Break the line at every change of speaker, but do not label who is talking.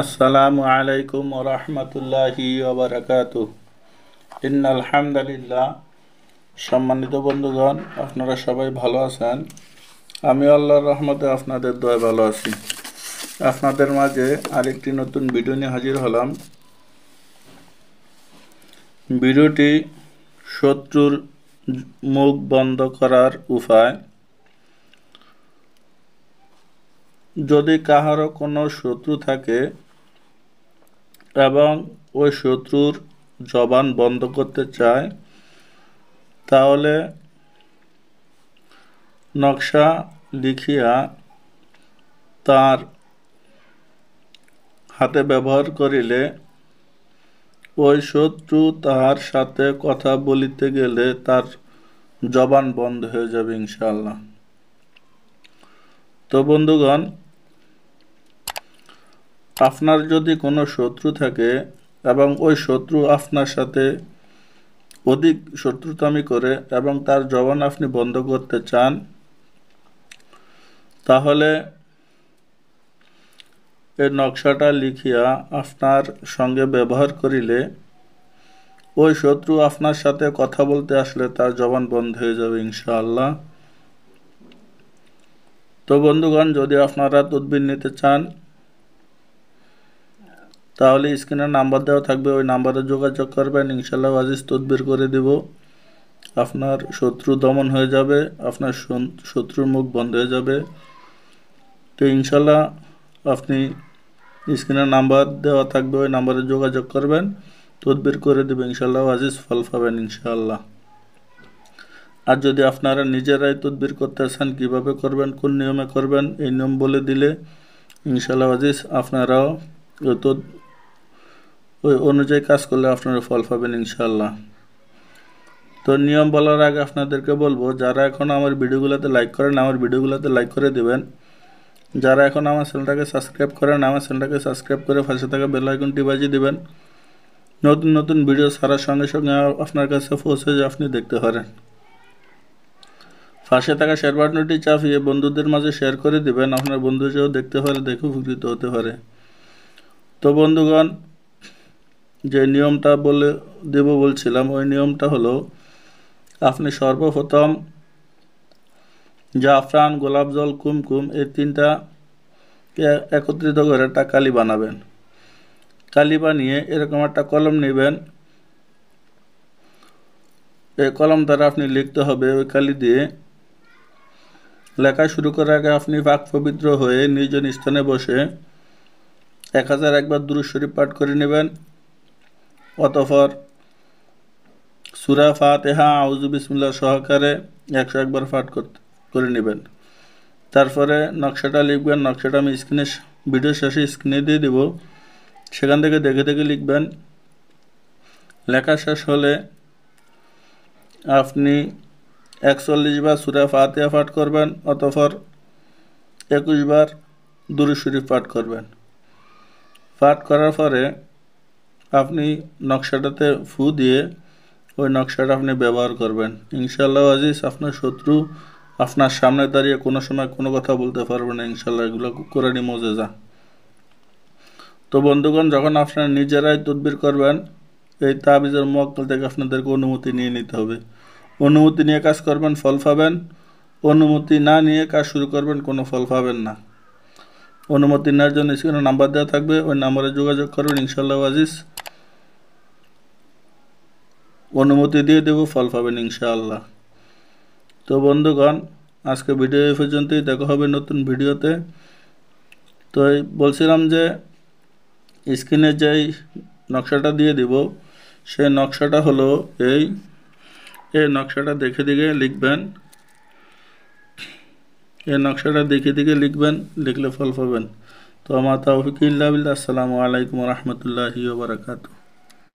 আসসালামু আলাইকুম ওয়া রাহমাতুল্লাহি ওয়া বারাকাতুহু। ইন্নাল হামদুলিল্লাহ। সম্মানিত বন্ধুগণ, আপনারা সবাই ভালো আছেন? আমি আল্লাহর রহমতে আপনাদের দয়ায় ভালো আছি। আপনাদের মাঝে আরেকটি নতুন ভিডিও নিয়ে হাজির হলাম। ভিডিওটি শত্রুর মুখ বন্ধ করার উপায়। যদি কাহারও কোনো শত্রু থাকে এবং ওই শত্রুর জবান বন্ধ করতে চায়, তাহলে নকশা লিখিয়া তার হাতে ব্যবহার করিলে ওই শত্রু তাহার সাথে কথা বলিতে গেলে তার জবান বন্ধ হয়ে যাবে ইনশাআল্লাহ। তো বন্ধুগণ, আপনার যদি কোনো শত্রু থাকে এবং ওই শত্রু আপনার সাথে অধিক শত্রুতামি করে এবং তার জবান আপনি বন্ধ করতে চান, তাহলে এই নকশাটা লিখিয়া আপনার সঙ্গে ব্যবহার করিলে ওই শত্রু আপনার সাথে কথা বলতে আসলে তার জবান বন্ধ হয়ে যাবে ইনশাআল্লাহ। তো বন্ধুগণ, যদি আপনারা তদবির নিতে চান, তাহলে স্ক্রিনে নাম্বার দেওয়া থাকবে, ওই নাম্বারে যোগাযোগ করবেন। ইনশাআল্লাহ আজিজ তদবির করে দেব। আপনার শত্রু দমন হয়ে যাবে, আপনার শত্রুর মুখ বন্ধ হয়ে যাবে। তো ইনশাআল্লাহ আপনি স্ক্রিনে নাম্বার দেওয়া থাকবে, ওই নাম্বারে যোগাযোগ করবেন, তদবির করে দেবে ইনশাআল্লাহ আজিজ ফল পাবেন ইনশাআল্লাহ। আর যদি আপনারা নিজেরাই তদবির করতে চান, কীভাবে করবেন, কোন নিয়মে করবেন, এই নিয়ম বলে দিলে ইনশাআল্লাহ আজিজ আপনারাও ওই অনুযায়ী কাজ করলে আপনারা ফল পাবেন ইনশাআল্লাহ। তো নিয়ম বলার আগে আপনাদেরকে বলবো, যারা এখন আমার ভিডিওগুলোতে লাইক করেন, আমার ভিডিওগুলোতে লাইক করে দেবেন। যারা এখন আমার চ্যানেলটাকে সাবস্ক্রাইব করেন, আমার চ্যানেলটাকে সাবস্ক্রাইব করে পাশে থাকা বেল আইকনটি বাজিয়ে দিবেন। নতুন নতুন ভিডিও ছাড়ার সঙ্গে সঙ্গে আপনার কাছে পৌঁছে যে আপনি দেখতে পারেন। পাশে থাকা শেয়ার বাটনটি চাপিয়ে বন্ধুদের মাঝে শেয়ার করে দিবেন, আপনার বন্ধু যেও দেখতে পারে, দেখে উপকৃত হতে পারে। তো বন্ধুগণ, যে নিয়মটা বলছিলাম, ওই নিয়মটা হলো, আপনি সর্বপ্রথম জাফরান, গোলাপ জল, কুমকুম এই তিনটা একত্রিত করে একটা কালি বানাবেন। কালি বানিয়ে এরকম একটা কলম নেবেন। এই কলম দ্বারা আপনি লিখতে হবে। ওই কালি দিয়ে লেখা শুরু করার আগে আপনি পাক পবিত্র হয়ে নিজ স্থানে বসে 1001 বার দুরূদ শরীফ পাঠ করে নেবেন। অতঃপর সূরা ফাতিহা আউযু বিসমিল্লাহ সহকারে 101 বার পাঠ করে নেবেন। তারপরে নকশাটা লিখবেন। নকশাটা আমি ভিডিও শেষে স্ক্রিনে দিয়ে দেব, সেখান থেকে দেখে দেখে লিখবেন। লেখা শেষ হলে আপনি 41 বার সূরা ফাতিহা পাঠ করবেন। অতঃপর 21 বার দুরূদ শরীফ পাঠ করবেন। পাঠ করার পরে আপনি নকশাটাতে ফু দিয়ে ওই নকশাটা আপনি ব্যবহার করবেন ইনশাআল্লাহ আজিজ। আপনার শত্রু আপনার সামনে দাঁড়িয়ে কোনো সময় কোনো কথা বলতে পারবে না ইনশাআল্লাহ। এগুলো কোরআনী মুজিজা। তো বন্ধুগণ, যখন আপনারা নিজেরাই তদবির করবেন, এই তাবিজের মুয়াক্কাল থেকে আপনাদেরকে অনুমতি নিয়ে নিতে হবে। অনুমতি নিয়ে কাজ করবেন, ফল পাবেন। অনুমতি না নিয়ে কাজ শুরু করবেন, কোনো ফল পাবেন না। অনুমতি নেওয়ার জন্য স্ক্রিনে নাম্বার দেওয়া থাকবে, ওই নাম্বারে যোগাযোগ করবেন ইনশাআল্লাহ আজিজ। অনুমতি দিয়ে দেব, ফল পাবেন ইনশাআল্লাহ। তো বন্ধুগণ, আজকে ভিডিও এই পর্যন্তই। দেখা হবে নতুন ভিডিওতে। তো বলছিলাম যে স্ক্রিনে যেই নকশাটা দিয়ে দিব, সেই নকশাটা হলো এই নকশাটা দেখে দেখে লিখবেন। এই নকশাটা দেখে দেখে লিখবেন, লিখলে ফল পাবেন। তো আমার তাওফিক ইল্লা বিল্লাহ। আসসালামু আলাইকুম ওয়া রাহমাতুল্লাহি ওয়া বারাকাতুহু।